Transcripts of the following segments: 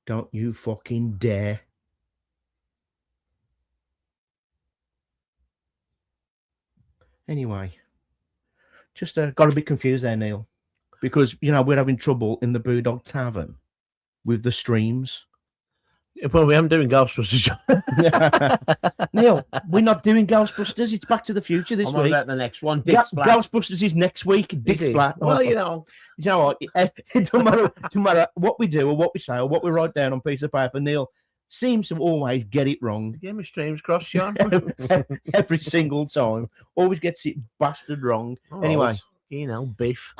Don't you fucking dare. Anyway, just got a bit confused there, Neil, because, we're having trouble in the BOO DOG Tavern with the streams. Well, we haven't doing Ghostbusters. Neil, we're not doing Ghostbusters. It's Back to the Future this week. About the next one. Ghostbusters is next week. Dick's Black. Well, you know what? It don't matter what we do or what we say or what we write down on a piece of paper. Neil seems to always get it wrong. Get my streams crossed, Sean. Every single time. Always gets it bastard wrong. Anyway. Beef.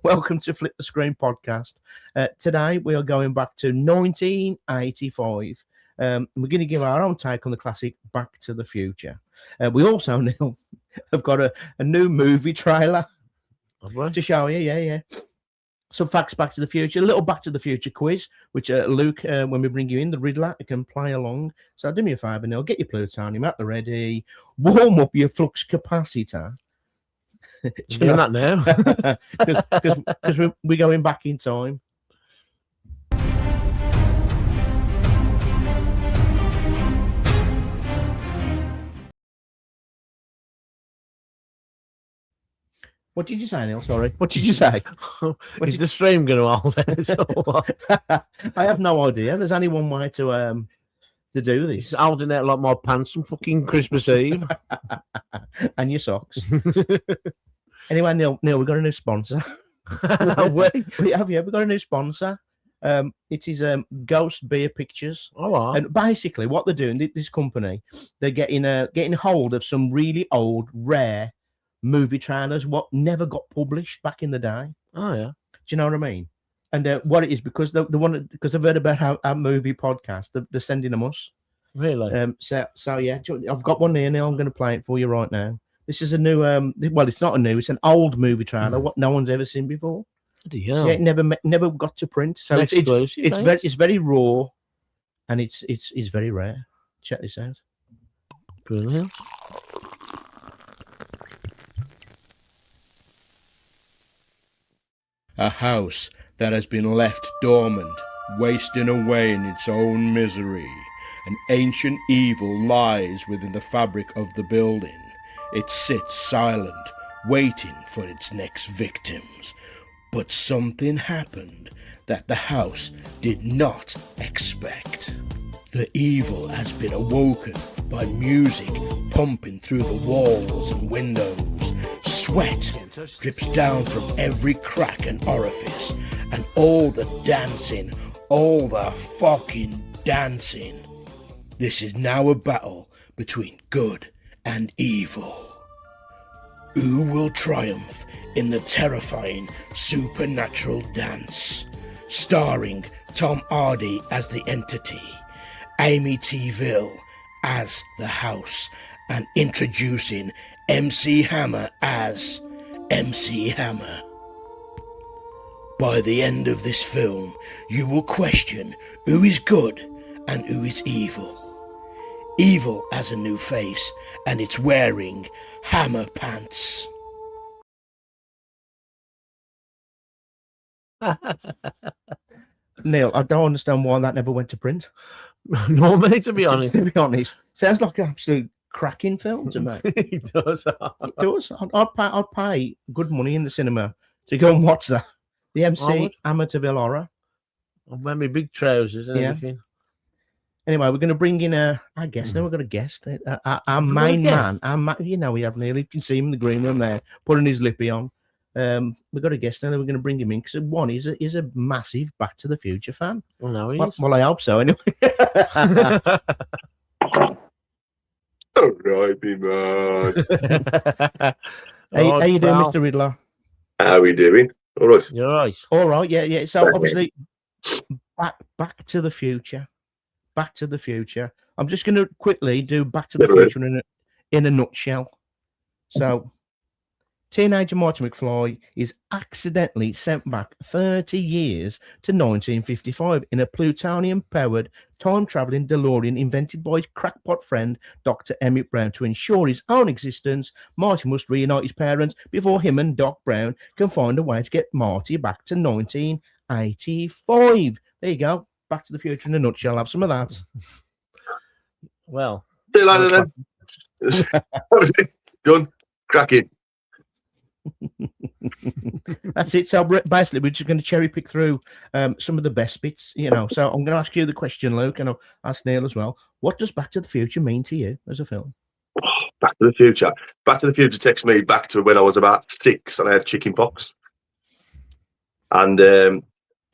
Welcome to Flip the Screen podcast. Today we are going back to 1985. We're going to give our own take on the classic Back to the Future. We also, Neil, have got a new movie trailer to show you. Yeah. Some facts Back to the Future, a little Back to the Future quiz, which Luke, when we bring you in, the Riddler, can play along. So do me a favour, Neil, get your plutonium at the ready, warm up your flux capacitor. Doing that now because we're going back in time. What did you say, Neil? Sorry. What did you say? Is the stream going to hold it? I have no idea. There's only one way to do this. It's holding out like my pants on fucking Christmas Eve. And your socks. Anyway, Neil, we've got a new sponsor. We have got a new sponsor. It is Ghost Beer Pictures. Oh, wow. And basically what they're doing, this company, they're getting hold of some really old, rare movie trailers, what never got published back in the day. Oh, yeah. Do you know what I mean? And what it is, because they've heard about our movie podcast, they're sending them us. Really? So yeah, I've got one here now. I'm going to play it for you right now. This is a new, well, it's not a new, it's an old movie trailer, what no one's ever seen before. Yeah, it never got to print. So it's very raw, and it's very rare. Check this out. Brilliant. A house that has been left dormant, wasting away in its own misery. An ancient evil lies within the fabric of the building. It sits silent, waiting for its next victims. But something happened that the house did not expect. The evil has been awoken by music pumping through the walls and windows. Sweat drips down from every crack and orifice. And all the fucking dancing. This is now a battle between good and evil. Who will triumph in the terrifying supernatural dance? Starring Tom Hardy as the entity, Amy T. Ville as the house, and introducing MC Hammer as MC Hammer. By the end of this film, you will question who is good and who is evil. Evil has a new face, and it's wearing hammer pants. Neil, I don't understand why that never went to print. No, mate, to be honest. Sounds like an absolute cracking film to me. It does. It does. I'd pay good money in the cinema to go and watch that. The MC Amityville Horror. I'll wear my big trousers and everything. Anyway, we're going to bring in our guest. Now we've got a guest. Our main man. We have Neil. You can see him in the green room there, putting his lippy on. We've got a guest now. We're going to bring him in because one, he's a massive Back to the Future fan. Well, no, he is. Well, I hope so. Anyway. All right, me man. How you doing, Mr. Riddler? How are we doing? All right. You're right. All right. Yeah. So obviously, Back to the Future. Back to the Future. I'm just going to quickly do Back to the Future in a nutshell. So, teenager Marty McFly is accidentally sent back 30 years to 1955 in a plutonium-powered time-traveling DeLorean invented by his crackpot friend, Dr. Emmett Brown. To ensure his own existence, Marty must reunite his parents before him and Doc Brown can find a way to get Marty back to 1985. There you go. Back to the Future in a nutshell. Have some of that. Well, See you later then. What is it? Done. Cracking. That's it. So basically, we're just going to cherry pick through some of the best bits, you know. So I'm going to ask you the question, Luke, and I'll ask Neil as well. What does Back to the Future mean to you as a film? Back to the Future. Back to the Future takes me back to when I was about 6 and I had chicken pox. And the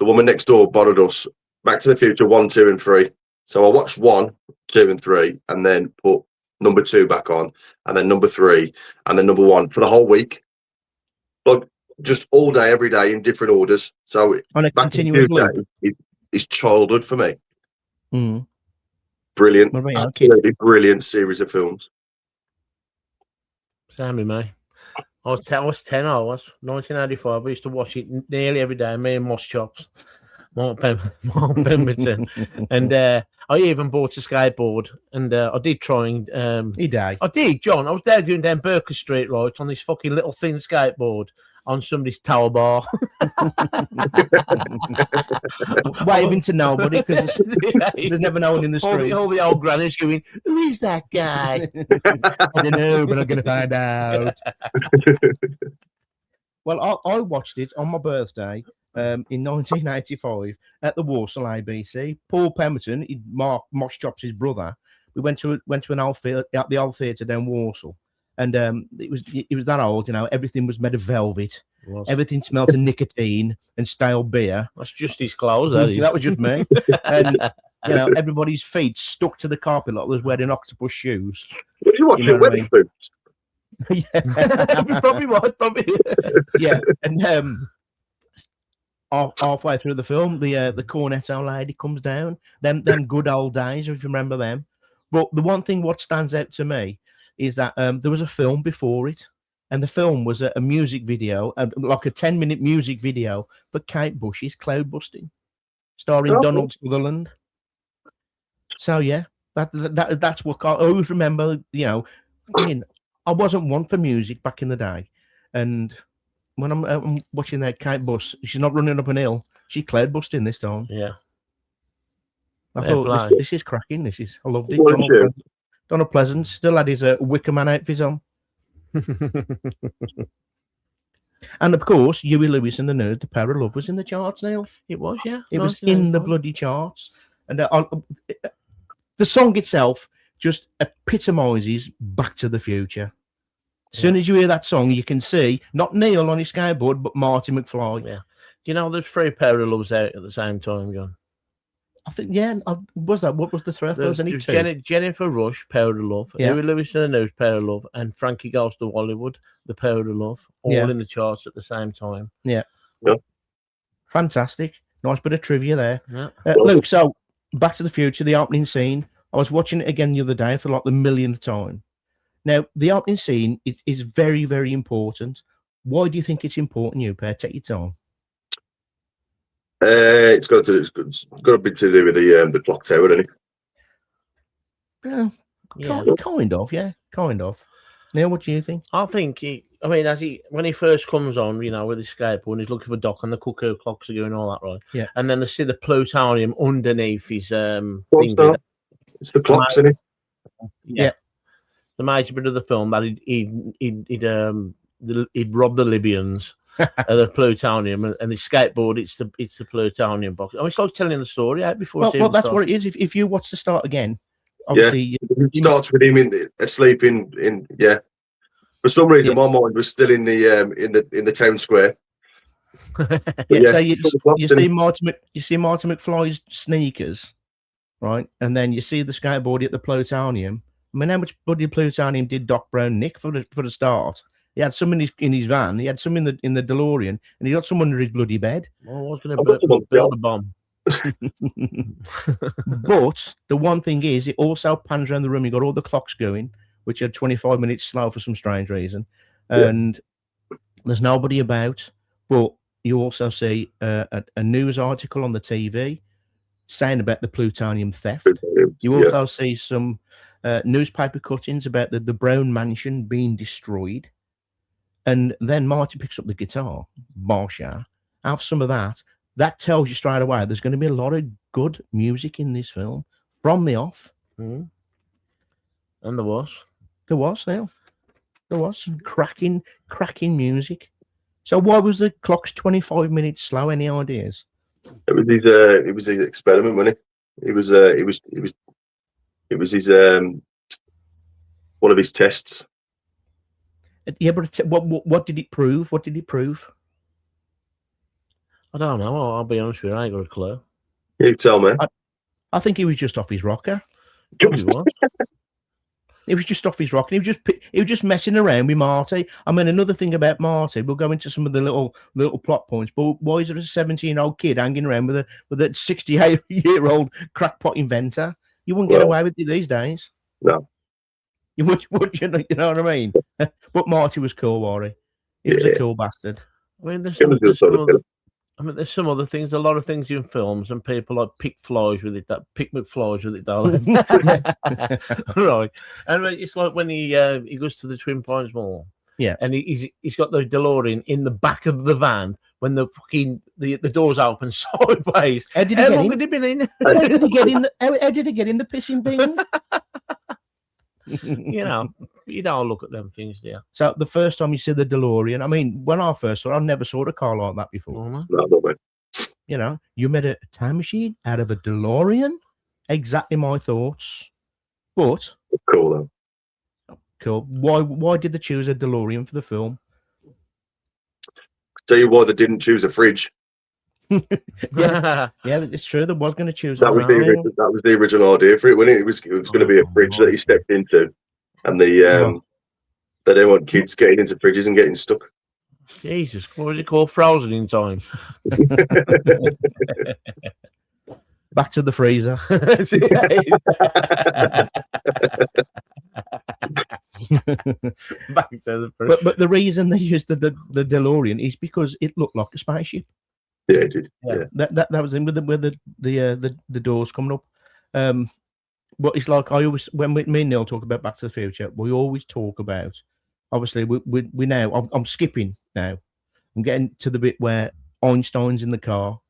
woman next door borrowed us Back to the Future 1, 2, and 3. So I watched 1, 2, and 3, and then put number 2 back on, and then number 3, and then number 1 for the whole week. Like just all day, every day in different orders. So On a Back to the continuous Future loop. is childhood for me. Mm. Brilliant. What about you, kid? Absolutely brilliant series of films. same with me. I was 10, 1985. I used to watch it nearly every day. Me and Moss Chops, Mark Pemberton. And I even bought a skateboard. And I did try and... He died. I did, John. I was there going down Burker Street, right, on this fucking little thin skateboard on somebody's tower bar. Waving to nobody because there's never no one in the street. All the old grannies going, who is that guy? I don't know, but I'm going to find out. Well, I watched it on my birthday in 1985 at the Walsall ABC. Paul Pemberton, Mark Moss Chops' his brother. We went to an old the old theatre down Walsall, and it was that old, you know. Everything was made of velvet. Everything smelled of nicotine and stale beer. That's just his clothes. That was just me. And you know, everybody's feet stuck to the carpet like they was wearing octopus shoes. What do you watch? You know what I mean? Yeah. Probably right, probably. Yeah, and halfway through the film, the cornetto lady comes down. Them good old days, if you remember them. But the one thing what stands out to me is that there was a film before it, and the film was a music video, like a 10-minute music video for Kate Bush's Cloud Busting, starring Donald Sutherland. So yeah, that's what I always remember. You know, I wasn't one for music back in the day, and when I'm watching that Kate Bush, she's not running up an hill; she's cloud busting this time. Yeah, I thought this is cracking. I loved it. Donald Pleasant still had his Wicker Man outfit on. And of course, Huey Lewis and the News, The Power of Love, was in the charts, Neil. It was, yeah. It was in the bloody charts. And the song itself just epitomizes Back to the Future. As soon as you hear that song, you can see not Neil on his skateboard, but Marty McFly. Yeah. Do you know there's 3 Power of Loves out at the same time, John? I think, yeah. Was that? What was the threat? There was only 2. Jennifer Rush, Power of Love. Yeah. Huey Lewis and the News, Power of Love. And Frankie Goes to Hollywood, The Power of Love. All in the charts at the same time. Yeah. Yeah. Fantastic. Nice bit of trivia there. Yeah. Luke, so Back to the Future, the opening scene. I was watching it again the other day for like the millionth time. Now, the opening scene is very, very important. Why do you think it's important, you pair? Take your time. It's got a bit to do with the clock tower, hasn't it? Kind of, yeah, kind of. Neil, what do you think? I think when he first comes on, you know, with his skateboard, and he's looking for Doc, and the cuckoo clocks are going all that, right? Yeah. And then they see the plutonium underneath his thing. It's the clocks, isn't it? Yeah. The major bit of the film that he'd robbed the Libyans of the plutonium, and his skateboard, it's the plutonium box. I mean, it's like telling the story out before. Well, that's what it is. If you watch the start again, obviously, it starts with him asleep in. Yeah. For some reason, my mind was still in the town square. So you see Martin McFly's sneakers, right, and then you see the skateboard at the plutonium. I mean, how much bloody plutonium did Doc Brown nick for the start? He had some in his van. He had some in the DeLorean, and he got some under his bloody bed. Well, I was going to build a bomb. But the one thing is, it also pans around the room. You got all the clocks going, which are 25 minutes slow for some strange reason, and there's nobody about. But you also see a news article on the TV saying about the plutonium theft. You also see some newspaper cuttings about the Brown mansion being destroyed. And then Marty picks up the guitar, Marsha, have some of that, that tells you straight away there's going to be a lot of good music in this film from the off. Mm. And there was. There was some cracking music. So why was the clock's 25 minutes slow? Any ideas? It was his experiment, wasn't it? It was his one of his tests. Yeah, but what did it prove? What did it prove? I don't know. I'll be honest with you. I ain't got a clue. You tell me. I think he was just off his rocker. Probably was. He was just off his rocker. He was just messing around with Marty. I mean, another thing about Marty, we'll go into some of the little plot points. But why is there a 17-year-old kid hanging around with a 68-year-old crackpot inventor? You wouldn't get away with it these days. No. You would you know what I mean? But Marty was cool, Warry. He was a cool bastard. I mean, there's some other things. A lot of things in films, and people like pick McFlies with it, darling. Right, and it's like when he goes to the Twin Pines Mall. Yeah, and he's got the DeLorean in the back of the van when the doors open sideways. How did he get in? How did he get in the pissing thing? You don't look at them things there. So the first time you see the DeLorean, I mean, when I first saw it, I never saw a car like that before. No. You made a time machine out of a DeLorean. Exactly my thoughts. But cool though. Cool. Why did they choose a DeLorean for the film? Tell you why they didn't choose a fridge. yeah, it's true. They was going to choose. That was the original idea for it, wasn't it? It was going to be a fridge that he stepped into, and they don't want kids getting into fridges and getting stuck. Jesus, what was it called? Frozen in time. Back to the freezer. Back to the freezer. But the reason they used the DeLorean is because it looked like a spaceship. Yeah, it did. Yeah. That was in with the doors coming up. But it's like I always, when me and Neil talk about Back to the Future, we always talk about. Obviously, we now. I'm skipping now. I'm getting to the bit where Einstein's in the car,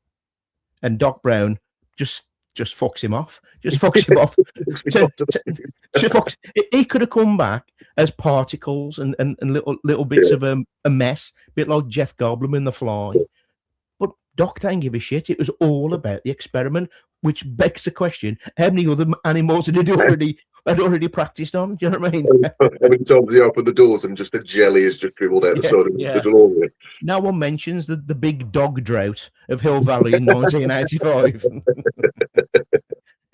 and Doc Brown just fucks him off. Just fucks him off. He could have come back as particles and little bits of a mess, a bit like Jeff Goldblum in The Fly. But Doc didn't give a shit. It was all about the experiment, which begs the question: how many other animals had he already practiced on? Do you know what I mean? How many times he opened the doors and just the jelly has just dribbled out the side of the DeLorean? No one mentions the big dog drought of Hill Valley in 1985.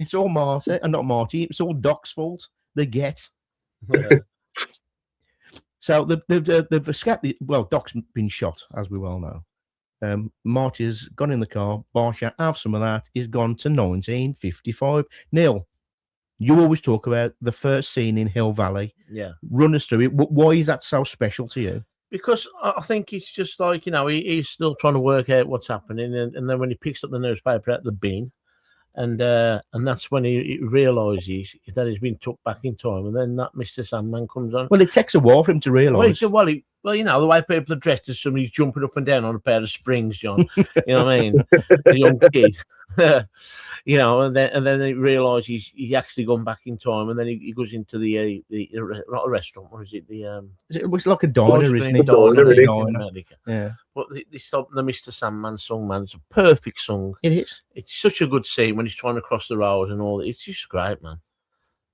It's all Marty, and not Marty. It's all Doc's fault. They get. Yeah. So they've escaped. Doc's been shot, as we well know. Marty's gone in the car. Barsha, have some of that. He's gone to 1955. Neil, you always talk about the first scene in Hill Valley. Yeah. Run us through it. Why is that so special to you? Because I think it's just like, he's still trying to work out what's happening. And then when he picks up the newspaper out the bin, and that's when he realises that he's been took back in time. And then that Mr. Sandman comes on. Well, it takes a while for him to realise. Well, the way people are dressed as somebody's jumping up and down on a pair of springs, John. You know what I mean? A young kid. And then he realises he's actually gone back in time, and then he goes into the not a restaurant, or is it the it looks like a diner, isn't it? Diner. Yeah. But the Mr. Sandman song, man, it's a perfect song. It is. It's such a good scene when he's trying to cross the road and all that. It's just great, man.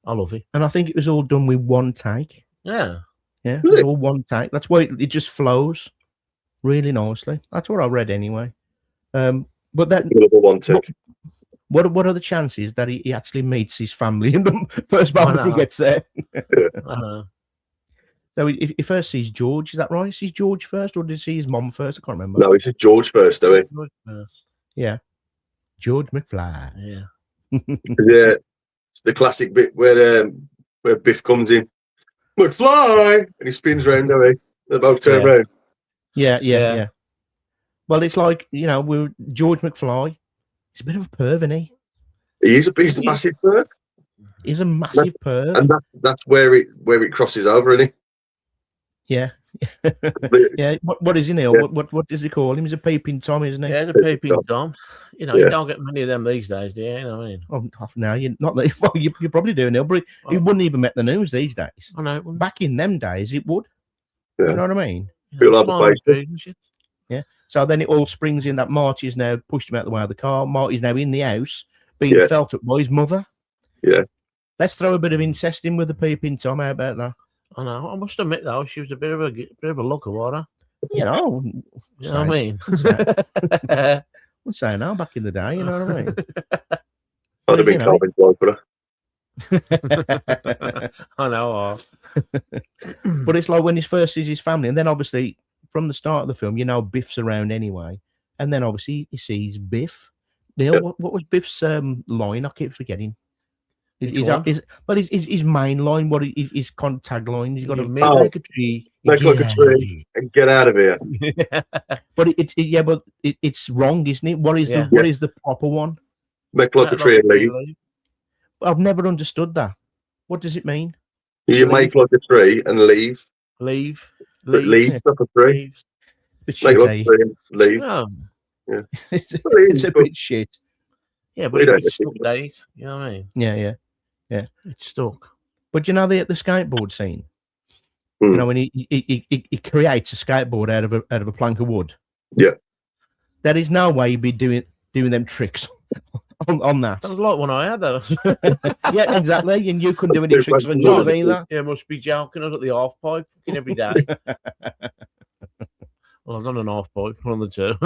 I love it. And I think it was all done with one take. Yeah. Yeah, it's all one take. That's why it just flows really nicely. That's what I read anyway. But that one take. What are the chances that he actually meets his family in the first moment he gets there? I know. So he first sees George, is that right? He sees George first, or did he see his mom first? I can't remember. No, he sees George first, don't he? George first. Yeah. George McFly. Yeah. Yeah. It's the classic bit where Biff comes in. McFly! And he spins round, don't he? They both turn round. Yeah. Well, it's like, we're George McFly. He's a bit of a perv, isn't he? He's a massive perv. He's a massive perv. And that's where it crosses over, isn't it? Yeah. Yeah. What is he, Neil? Yeah. What does he call him? He's a peeping Tom, isn't he? Yeah, the peeping Tom. You know, Yeah. you don't get many of them these days, do you? You know what I mean? Oh, now you're not. Well, you probably do, Neil. But he wouldn't even make the news these days. I know. Back in them days, it would. Yeah. You know what I mean? Feel like the Climate place. change and shit. Yeah. So then it all springs in that Marty is now pushed him out the way of the car. Marty's now in the house being Yeah. felt up by his mother. Yeah. Let's throw a bit of incest in with the peeping Tom. How about that? I know. I must admit though, she was a bit of a looker, wasn't You know, You know what I mean? would say now back in the day. You know what I mean? I'd have been You know. Calvin's wife, but I know. But it's like when he first sees his family, and then obviously from the start of the film, you know, Biff's around anyway, and then obviously he sees Biff. Neil, Yeah. what was Biff's line? I keep forgetting. Which one? His main line, his kind of tagline. He's got You a make Oh. like a tree. Make get like a out tree. and get out of here. of here. but it's wrong, isn't it? What is Yeah. what is the proper one? Make like a tree and leave. I've never understood that. What does it mean? You make like a tree and leave. Leave. But leave like a tree. Leave. Bit Make shit, like eh? a tree and leave. Well, it's, Well, it it's is, a but- bit shit. yeah, We but don't it's think stuck, days. You know what I mean? Yeah. It's stuck. But you know the skateboard scene. Hmm. You know when he creates a skateboard out of a plank of wood. Yeah. There is no way he'd be doing them tricks on that. That was like when I had that. Yeah, exactly. And you couldn't do any tricks on yours either. Yeah, must be joking. I was at the half pipe fucking every day. Well, I've done an half pipe, one of the two.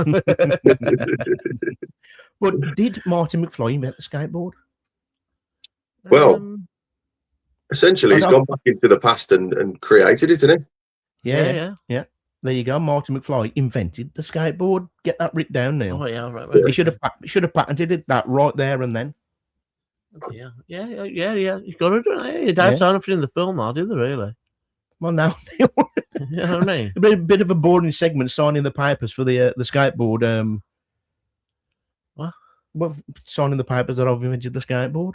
But did Marty McFly invent the skateboard? Well, Essentially, he's I gone back into the past and created it, isn't he? yeah. There you go. Marty McFly invented the skateboard. Get that written down, Neil. Oh yeah, right. He should have patented it that right there and then. Yeah. He's got to do it. Your dad's on in the film now, do they really? Well, now You know what I mean? a bit of a boring segment signing the papers for the skateboard. What? Well, signing the papers that I've invented the skateboard.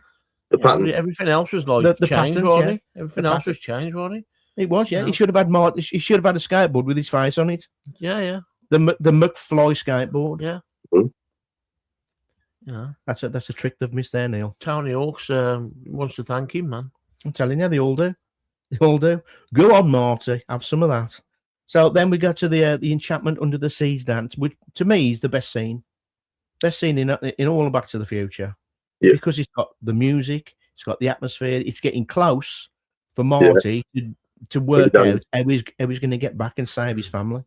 The patent. Everything else was like The changed, patent, wasn't yeah. it? Everything The else patent. was changed, wasn't it? It was, yeah. No. He should have had He should have had a skateboard with his face on it. Yeah. The McFly skateboard. Yeah. Hmm. Yeah. That's a trick they've missed there, Neil. Tony Hawk's wants to thank him, man. I'm telling you, they all do. They all do. Go on, Marty. Have some of that. So then we go to the enchantment under the seas dance, which to me is the best scene. Best scene in all of Back to the Future. Yeah. Because it's got the music, it's got the atmosphere, it's getting close for Marty to work done. out how he's going to get back and save his family.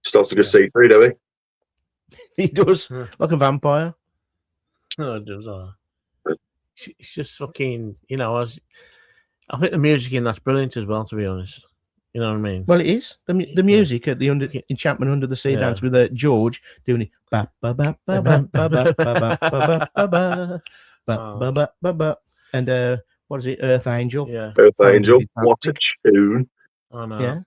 Starts to go see through, don't he? He does, Yeah. like a vampire. No, it does. It's just fucking, I think the music in that's brilliant as well, to be honest. You know what I mean? Well, it is. The music at the enchantment under the sea Yeah. dance with George doing it. Ba, ba, ba, ba, ba, ba, ba, ba, ba, ba, ba, ba, ba, ba, ba, ba. And what is it? Earth Angel. Yeah. Earth Sounds Angel. What a fantastic. tune. I know. Yeah.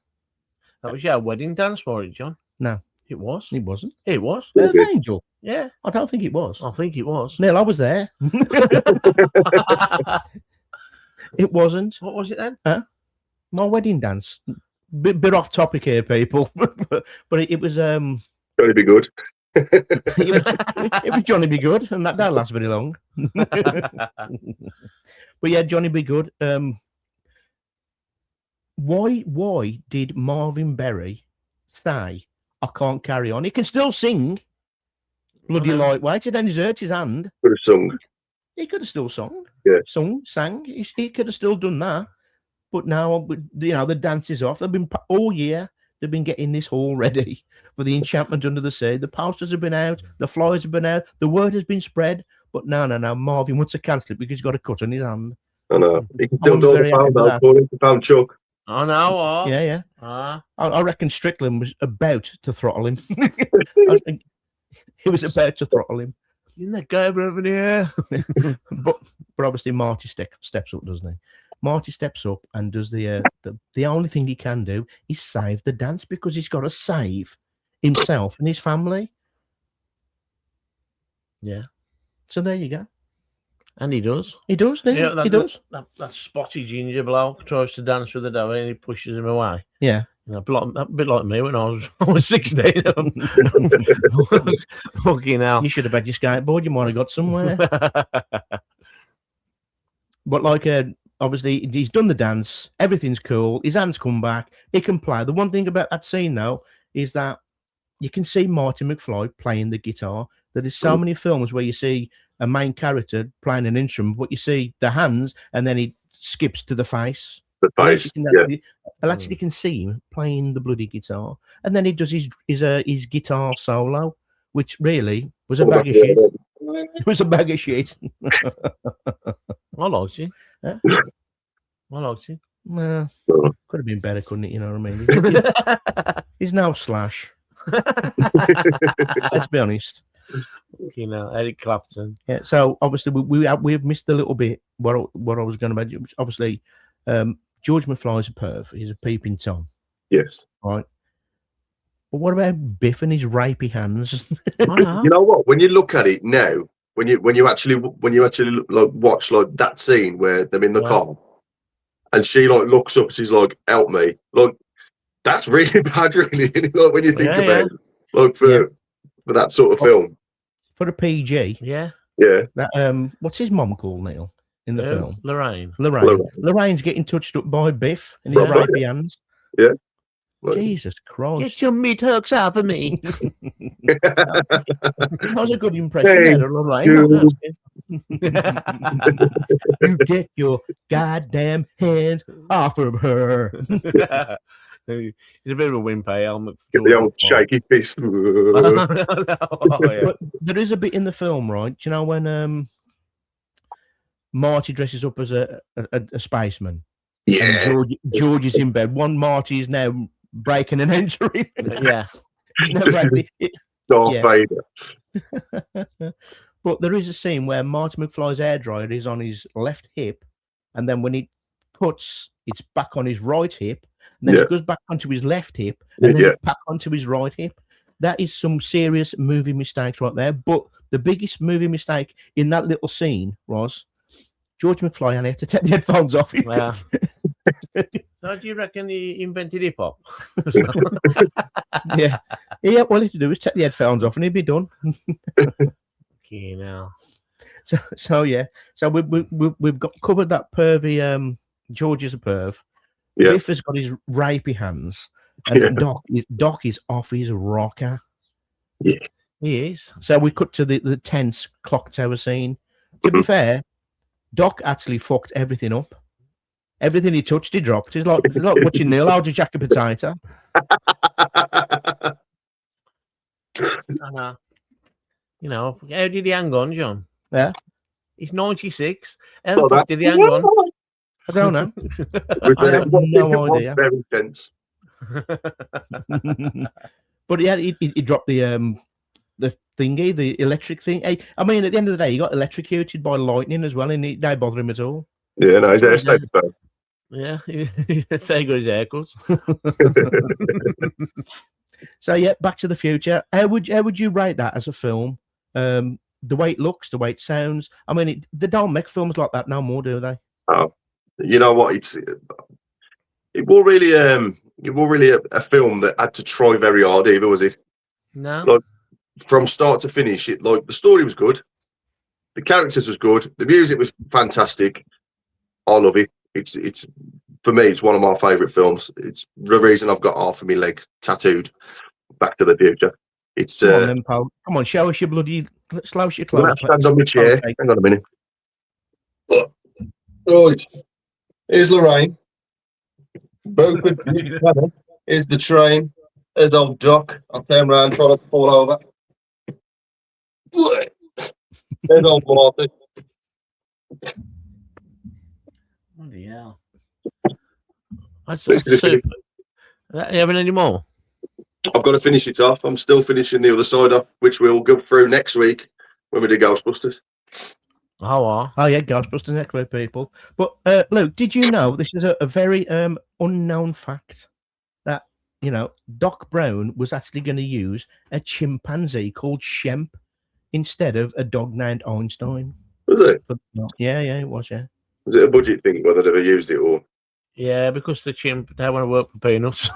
That was your wedding dance for it, John. No. It was. It wasn't. It was. Yeah. Earth Angel. Yeah. I don't think it was. I think it was. Neil, I was there. It wasn't. What was it then? My wedding dance. Bit off topic here, people. But it was Going to be good. it was Johnny Be Good, and that didn't last very long. But yeah, Johnny Be Good. Why did Marvin Berry say, "I can't carry on"? He can still sing. Bloody I know. lightweight. It then he's hurt his hand. Could have sung. He could have still sung. Yeah. Sang. He could have still done that. But now, the dance is off. They've been all year. They've been getting this hall ready for the enchantment under the sea. The posters have been out. The flyers have been out. The word has been spread. But no. Marvin wants to cancel it because he's got a cut on his hand. I know. He can I still was do very the happy pound with now, that. according to Pound Chuck. I know. Oh. Yeah. I reckon Strickland was about to throttle him. I think he was about to throttle him. In the guy over here. but obviously Marty steps up, doesn't he? Marty steps up and does the only thing he can do is save the dance because he's got to save himself and his family. Yeah. So there you go. And he does. He does, doesn't he? Yeah, He does. That spotty ginger bloke tries to dance with the devil and he pushes him away. Yeah. A bit like me when I was 16. Fucking hell. You should have had your skateboard. You might have got somewhere. But like, obviously, he's done the dance. Everything's cool. His hands come back. He can play. The one thing about that scene, though, is that you can see Marty McFly playing the guitar. There is so many films where you see a main character playing an instrument, but you see the hands, and then he skips to the face. The face, I actually can see him playing the bloody guitar, and then he does his guitar solo, which really was a bag of shit. It was a bag of shit. I liked it. Yeah. I liked it. Could have been better, couldn't it? You know what I mean? He's now Slash. Let's be honest. You know, Eric Clapton. Yeah. So obviously we've missed a little bit what I was going to mention. Obviously, George McFly's a perv. He's a peeping Tom. Yes. Right. But what about Biff and his rapey hands? You know what? When you look at it now, when you actually like watch like that scene where they're in the car, and she like looks up, she's like, "Help me!" Like that's really bad, really. Like when you think about it, like for that sort of film, for a PG. Yeah. That what's his mom called, Neil, in the film? Lorraine. Lorraine's getting touched up by Biff and his rapey hands. Yeah. Jesus Christ. Get your meat hooks out of me. That was a good impression there, Lorraine. You get your goddamn hands off of her. He's a bit of a wimpy helmet. The old shaky fist. But there is a bit in the film, right? Do you know when Marty dresses up as a spaceman? Yeah. And George is in bed. One Marty is now breaking and entering. Yeah. Darth Vader. But there is a scene where Marty McFly's hairdryer is on his left hip, and then when he cuts, it's back on his right hip, and then it goes back onto his left hip, and then back onto his right hip. That is some serious movie mistakes right there. But the biggest movie mistake in that little scene was George McFly and he had to take the headphones off him. Yeah. So do you reckon he invented hip hop? Yeah. All he had to do was take the headphones off and he'd be done. Okay, now. So we've got covered that pervy. George is a perv. Yeah. Biff has got his rapey hands, and Doc is off his rocker. Yeah, he is. So we cut to the tense clock tower scene. To be fair, Doc actually fucked everything up. Everything he touched, he dropped. He's like watching Neil out of Jack a Potato. You know, how did he hang on, John? Yeah. He's 96. How the fuck did he hang on? I don't know. I have no idea. Very tense. But yeah, he dropped the thingy, the electric thing. Hey, I mean, at the end of the day, he got electrocuted by lightning as well, and it didn't bother him at all. Yeah, no, he's a state fan. Yeah, he's so good as haircuts. So yeah, Back to the Future. How would you rate that as a film? The way it looks, the way it sounds. I mean, they don't make films like that no more, do they? Oh, you know what? It wasn't really a film that had to try very hard either, was it? No. Like, from start to finish, the story was good, the characters was good, the music was fantastic. I love it. It's for me, it's one of my favourite films. It's the reason I've got half of my leg tattooed. Back to the Future. It's come on, then, pal. Come on, show us your bloody. Slouch your clothes. Stand on my chair. Hang on a minute. Right. Here's Lorraine. Both with here's the train. There's old Doc. I'll turn around, try not to fall over. There's old Marty. Bloody hell. That's super. You having any more? I've got to finish it off. I'm still finishing the other side off, which we'll go through next week when we do Ghostbusters. Oh yeah, Ghostbusters next week, people. But Luke, did you know this is a very unknown fact that Doc Brown was actually going to use a chimpanzee called Shemp instead of a dog named Einstein? Was it? Yeah, it was. Yeah. Was it a budget thing whether they ever used it or? Yeah, because the chimp they want to work for peanuts.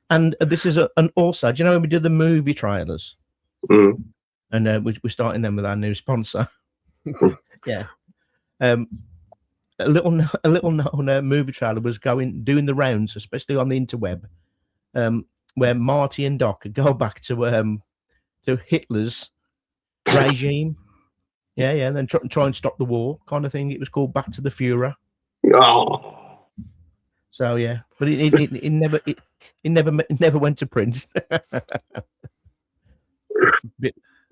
And this is an also. Do you know when we did the movie trailers? Mm. And we're starting them with our new sponsor. Yeah. A little known movie trailer was doing the rounds, especially on the interweb, where Marty and Doc go back to Hitler's regime. Yeah, and then try and stop the war, kind of thing. It was called Back to the Fuhrer. Oh. So yeah, but it never went to print.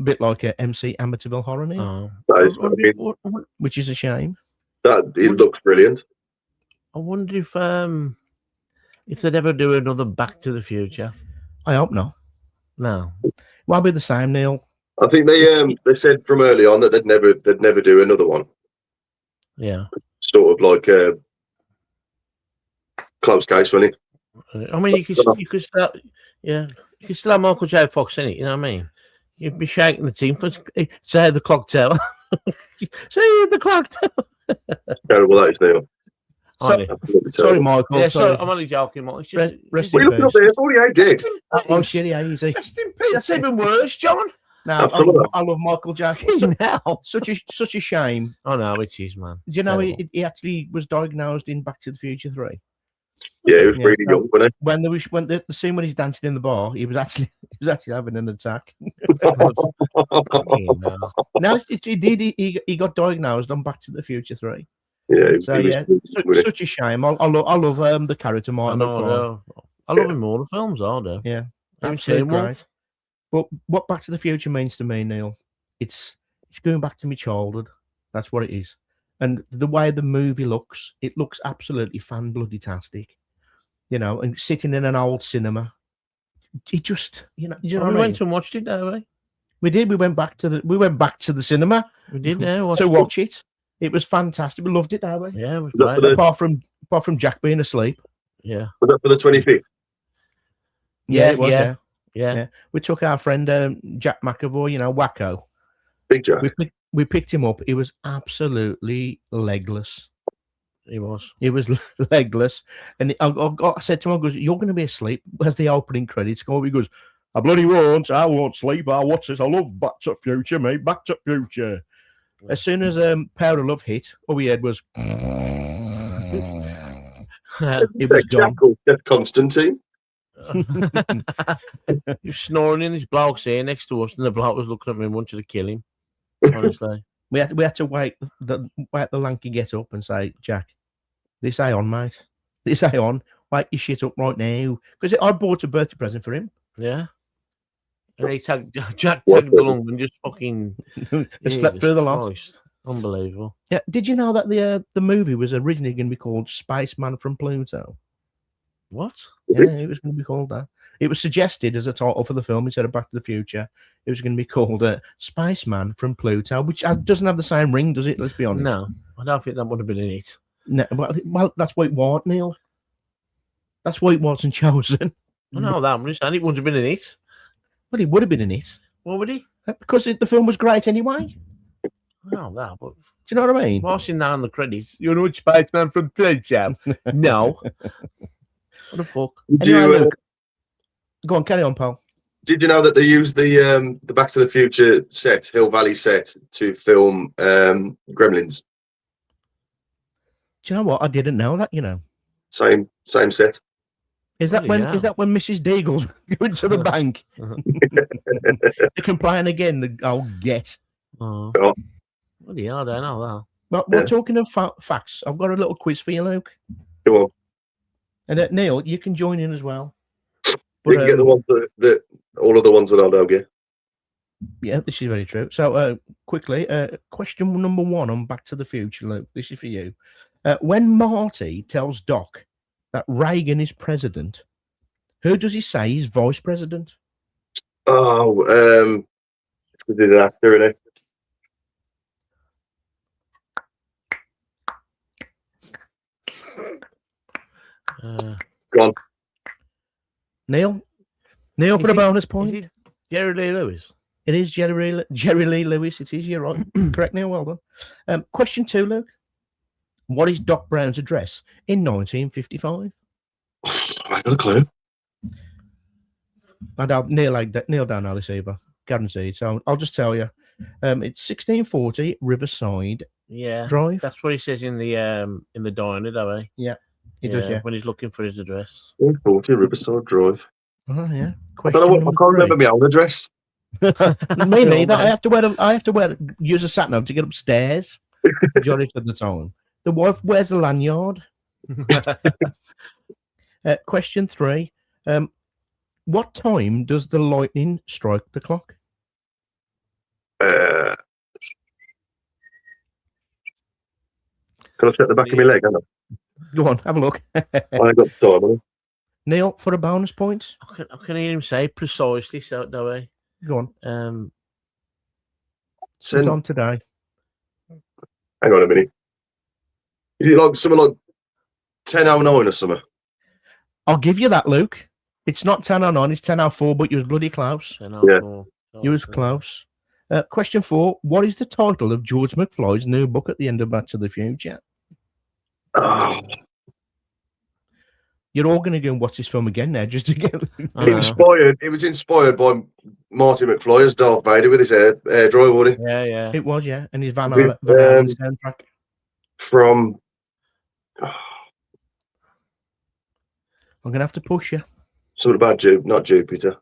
bit like a MC Amityville Horror, Oh. That is which is a shame. it looks brilliant. I wonder if they'd ever do another Back to the Future. I hope not. No, Won't be the same, Neil. I think they said from early on that they'd never do another one. Yeah, Sort of like a close case, wasn't it? I mean you could start. Yeah, you could still have Michael J. Fox in it. You know what I mean? You'd be shaking the team for say the clock tower. Say the clock tower. Terrible that is, Neil. Sorry, Michael. Yeah, sorry. I'm only joking, Mike. It's Rest just, Well, you look up there, 48 dead. Oh shit, yeah, easy. Rest in peace. That's even worse, John. Now Absolutely. I love Michael Jackson. Now such a shame. Oh no, it is, man. Do you know Terrible. he actually was diagnosed in Back to the Future 3? Yeah, he was Yeah, really so- young, wasn't When the scene when he's dancing in the bar, he was actually having an attack. Fucking hell. No, he got diagnosed on Back to the Future 3. he? Yeah, So he was yeah, really- such a shame. I love the character I Martin know. McFly. I love him all the films, I do. Yeah, Haven't absolutely seen one. great. But what Back to the Future means to me, Neil, it's going back to my childhood. That's what it is. And the way the movie looks, it looks absolutely fan bloody tastic. You know, and sitting in an old cinema, it just you know We what I mean? went and watched it, didn't we? We did. We went back to the cinema We did, yeah. to watch it. It was fantastic. We loved it that way. Yeah, it was Was that great. for the- Apart from Jack being asleep. Yeah. Was that for the 25th? Yeah, it was. yeah. Yeah. Yeah. We took our friend Jack McAvoy, you know, Wacko. Big Jack. We picked him up. He was absolutely legless. He was. He was legless, and I said to him, "I goes, you're going to be asleep." As the opening credits go, he goes, "I bloody won't. I won't sleep. I watch this. I love Back to the Future, mate. Back to the Future." As soon as Power of Love hit, all we had was it was gone. Jack or Jeff Constantine. He was snoring in his bloke's ear next to us, and the bloke was looking at me and wanted to kill him. Honestly. We had to wait the lanky get up and say, "Jack, this ain't on, mate. This ain't on. Wake your shit up right now." Because I bought a birthday present for him. Yeah. And he Jack What tagged along and just fucking He slept through the lot. Christ. Unbelievable. Yeah. Did you know that the movie was originally going to be called Spaceman from Pluto? What? Yeah, it was going to be called that. It was suggested as a title for the film instead of Back to the Future. It was going to be called Spaceman from Pluto, which doesn't have the same ring, does it? Let's be honest. No, I don't think that would have been in it. No, well, that's what it was, Neil. That's why it wasn't chosen. I know that, but it wouldn't have been in it. But it would have been in it What would he? because the film was great anyway. I know that, but Do you know what I mean? what's in that on the credits? You know which Spaceman from Pluto? No. What the fuck? Did Anyway, you, look, go on, carry on, pal. did you know that they used the Back to the Future set, Hill Valley set, to film Gremlins? Do you know what? I didn't know that. You know, Same set. is that Bloody when hell. Mrs. Deagle's going to the bank? They complain again. The get. Oh. Oh. Bloody hell, I don't know that. Well, we're Yeah. talking of facts. I've got a little quiz for you, Luke. Come on. And Neil, you can join in as well. You But, can get the ones that all of the ones that I don't get. yeah, this is very true. So, quickly, question number 1 on Back to the Future, Luke. This is for you. When Marty tells Doc that Reagan is president, who does he say is vice president? Oh, we did an actor in it. Gone. Neil for Is the it- bonus Is point. it Jerry Lee Lewis? It is Jerry Lee Lewis. It is. You're right. Correct now. Well done. Question 2, Luke. What is Doc Brown's address in 1955? I got a clue. Neil down Alice Eber. Guaranteed. So I'll just tell you. It's 1640 Riverside Drive. That's what he says in the diner, though. Yeah, he does. Yeah, when he's looking for his address. 1640 Riverside Drive. Oh yeah. I can't remember my own address. Me neither. I have to use a sat nav to get upstairs. Majority of the time. The wife wears the lanyard. Question 3. What time does the lightning strike the clock? Can I set the back of my leg? Go on, have a look. I ain't got time. Neil, for a bonus point. I can hear him say precisely so, don't I? Go on. 10 on today. Hang on a minute. Is it like something like 10:09 or something? I'll give you that, Luke. It's not 10:09, it's 10:04, but you was bloody close. 10:04. You was close. Question 4. What is the title of George McFly's new book at the end of Back to the Future? Oh. You're all going to go and watch this film again now, just to get... It was inspired by Marty McFly as Darth Vader with his hair dry, wasn't it? Yeah. It was, yeah. And his Van Halen soundtrack. From... I'm going to have to push you. Something about not Jupiter.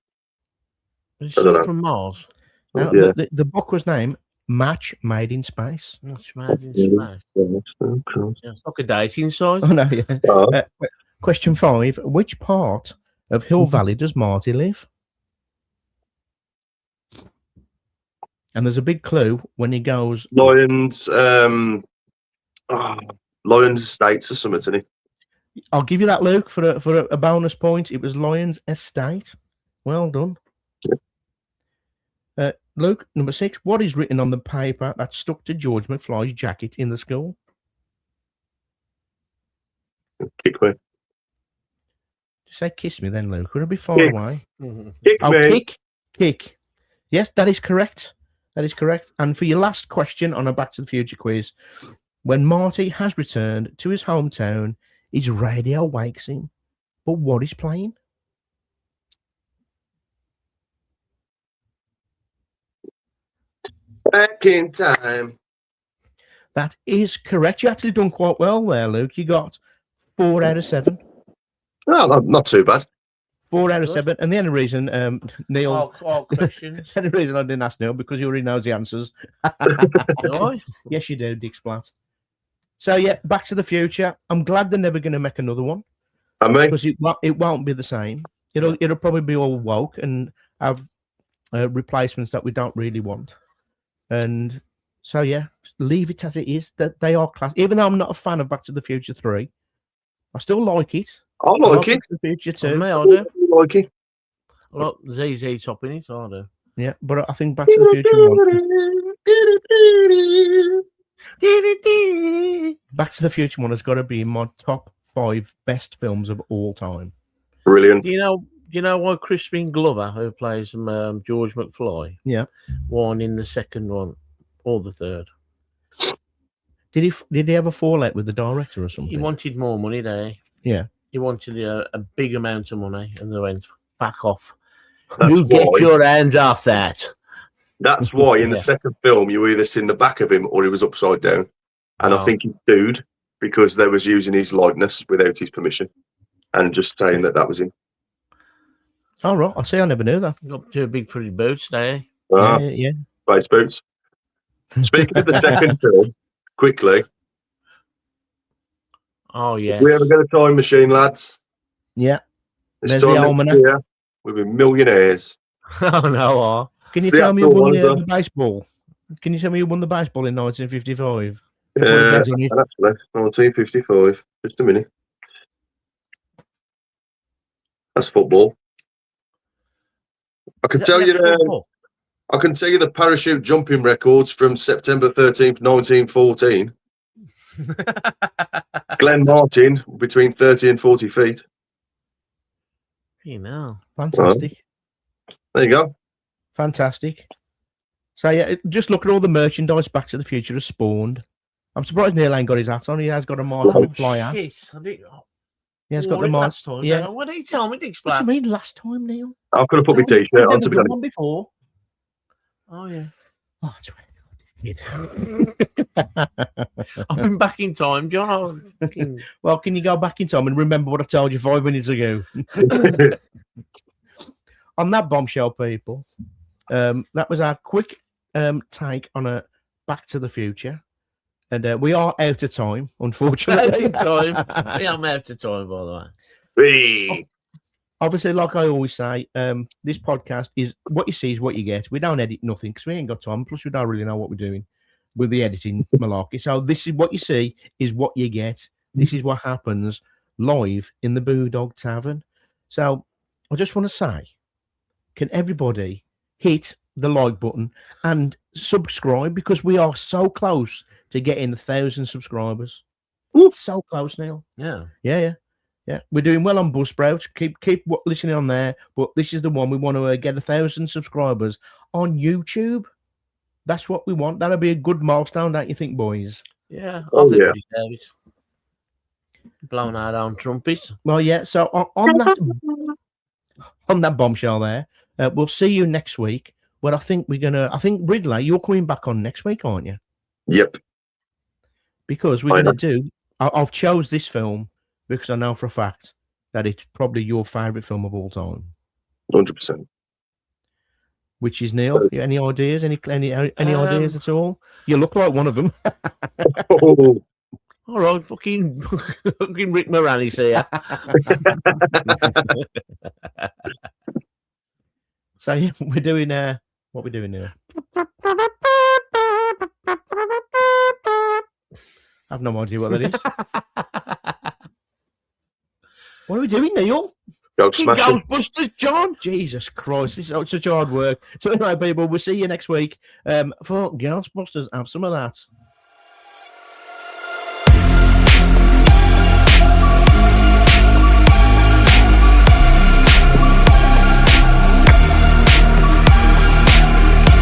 I don't know. From Mars. Now, the book was named Match Made in Space. Match Made in Space. It's like a dating site. Oh, no, yeah. Question 5. Which part of Hill Valley does Marty live? And there's a big clue when he goes... Lions Estates or something, isn't it? I'll give you that, Luke, for a bonus point. It was Lions Estate. Well done. Luke, number 6. What is written on the paper that stuck to George McFly's jacket in the school? Kick me. Just say kiss me then, Luke. Would it be far away? Kick me. Kick. Yes, that is correct. That is correct. And for your last question on a Back to the Future quiz, when Marty has returned to his hometown, his radio wakes him. But what is playing? Back in time. That is correct. You actually done quite well there, Luke. You got 4 out of 7. No, not too bad. 4 out of 7. And the only reason, Neil... questions. The only reason I didn't ask Neil, because he already knows the answers. Yes, you do, Dick Splat. So, yeah, Back to the Future. I'm glad they're never going to make another one. Because it won't be the same. It'll probably be all woke and have replacements that we don't really want. And so, yeah, leave it as it is. That they are class. Even though I'm not a fan of Back to the Future 3, I still like it. I like it. Back to the Future 2. I do. I like it. I like ZZ Top in it, I do. Yeah, but I think Back to the Future 1. Back to the Future 1 has got to be in my top 5 best films of all time. Brilliant. You know why Crispin Glover, who plays George McFly, won in the second one or the third? Did he have a fallout with the director or something? He wanted more money there. Yeah. He wanted a big amount of money, and they went, back off. Get your hands off that. That's why in the second film you either seen the back of him or he was upside down. And I think he sued because they was using his likeness without his permission and just saying that was him. Oh, right. I see. I never knew that. Got 2 big pretty boots there. Yeah. Space boots. Speaking of the second film, quickly. Oh, yeah. We ever get a time machine, lads? Yeah. There's the almanac. We'll be millionaires. Oh, no. Can you tell me who won the baseball? Can you tell me who won the baseball in 1955? Yeah, actually, 1955. Just a minute. That's football. I can tell you the parachute jumping records from September 13th, 1914. Glenn Martin, between 30 and 40 feet. You know. Fantastic. There you go. Fantastic. So yeah, just look at all the merchandise Back to the Future has spawned. I'm surprised Neil ain't got his hat on. He has got a Michael Fly hat. Shit. I didn't, He has got the last time. Yeah. What did he tell me to What explain? do you mean last time, Neil? I'm going to put my t-shirt You've on, never to be done honest. one before. Oh, yeah. Oh, that's right. I've been back in time, John. Fucking... Well, can you go back in time and remember what I told you 5 minutes ago? On that bombshell, people, that was our quick take on a Back to the Future. And we are out of time, unfortunately. Yeah, I'm out of time, by the way. Hey. Obviously, like I always say, this podcast is what you see is what you get. We don't edit nothing because we ain't got time. Plus, we don't really know what we're doing with the editing malarkey. So this is what you see is what you get. This is what happens live in the BOO Dog Tavern. So I just want to say, can everybody hit the like button and subscribe because we are so close to getting 1,000 subscribers. Ooh. So close now. Yeah. Yeah, we're doing well on Buzzsprout. Keep listening on there. But this is the one we want to get 1,000 subscribers on YouTube. That's what we want. That'll be a good milestone, don't you think, boys? Yeah. Oh, I think yeah. we deserve it. Blowing our own trumpets. Well, yeah. So on that bombshell there, we'll see you next week. Well, I think Ridley, you're coming back on next week, aren't you? Yep. Because we're going to do. I've chose this film because I know for a fact that it's probably your favourite film of all time. 100%. Which is Neil. Any ideas? Any ideas at all? You look like one of them. Oh. All right, fucking Rick Moranis here. So yeah, we're doing what we're doing now. I have no idea what that is. What are we doing, Neil? Ghostbusters, John. Jesus Christ, this is such hard work. So anyway, people, we'll see you next week. For Ghostbusters, have some of that.